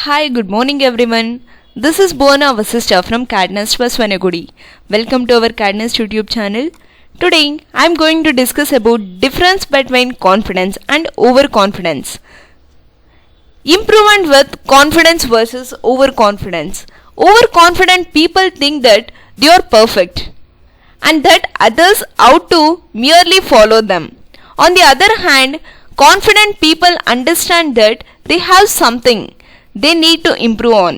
Hi, good morning everyone. This is Bona Vasista from Cadnest Vaswanagudi. Welcome to our Cadnest YouTube channel. Today I am going to discuss about difference between confidence and overconfidence. Improvement with confidence versus overconfidence. Overconfident people think that they are perfect and that others ought to merely follow them. On the other hand, confident people understand that they have something they need to improve on.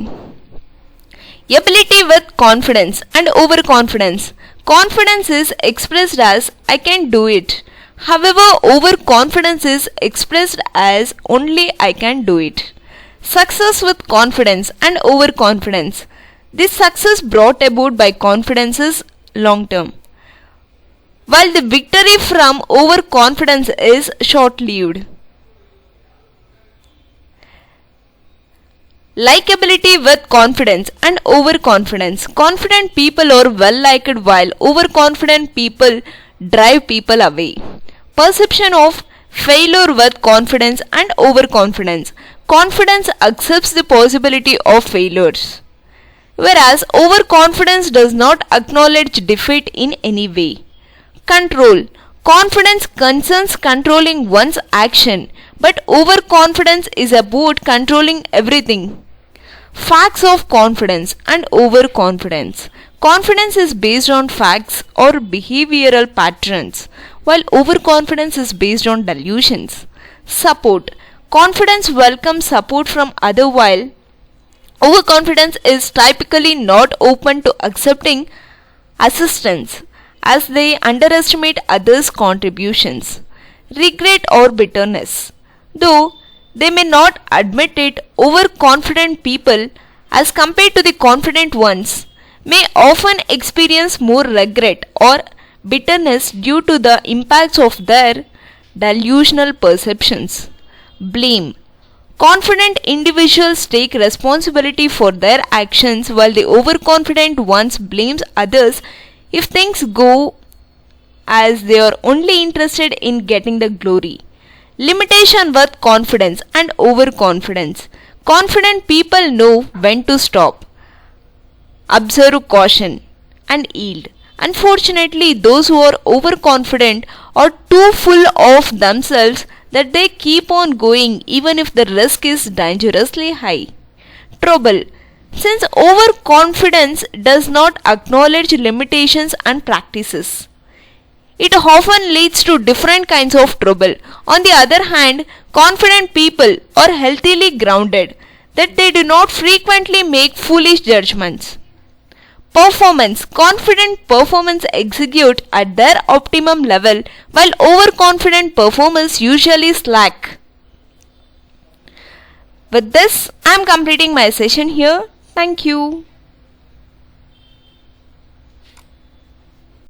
Ability with confidence and overconfidence. Confidence is expressed as I can do it. However, overconfidence is expressed as only I can do it. Success with confidence and overconfidence. This success brought about by confidence is long term, while the victory from overconfidence is short lived. Likability with confidence and overconfidence. Confident people are well liked while overconfident people drive people away. Perception of failure with confidence and overconfidence. Confidence accepts the possibility of failures, whereas overconfidence does not acknowledge defeat in any way. Control. Confidence concerns controlling one's action, but overconfidence is about controlling everything. Facts of confidence and overconfidence. Confidence is based on facts or behavioral patterns, while overconfidence is based on delusions. Support. Confidence welcomes support from others, while overconfidence is typically not open to accepting assistance as they underestimate others' contributions. Regret or bitterness. Though they may not admit it, overconfident people, as compared to the confident ones, may often experience more regret or bitterness due to the impacts of their delusional perceptions. Blame. Confident individuals take responsibility for their actions, while the overconfident ones blames others if things go as they are only interested in getting the glory. Limitation with confidence and overconfidence. Confident people know when to stop, observe caution, and yield. Unfortunately, those who are overconfident are too full of themselves that they keep on going even if the risk is dangerously high. Trouble. Since overconfidence does not acknowledge limitations and practices, it often leads to different kinds of trouble. On the other hand, confident people are healthily grounded, that they do not frequently make foolish judgments. Performance. Confident performers execute at their optimum level, while overconfident performers usually slack. With this, I am completing my session here. Thank you.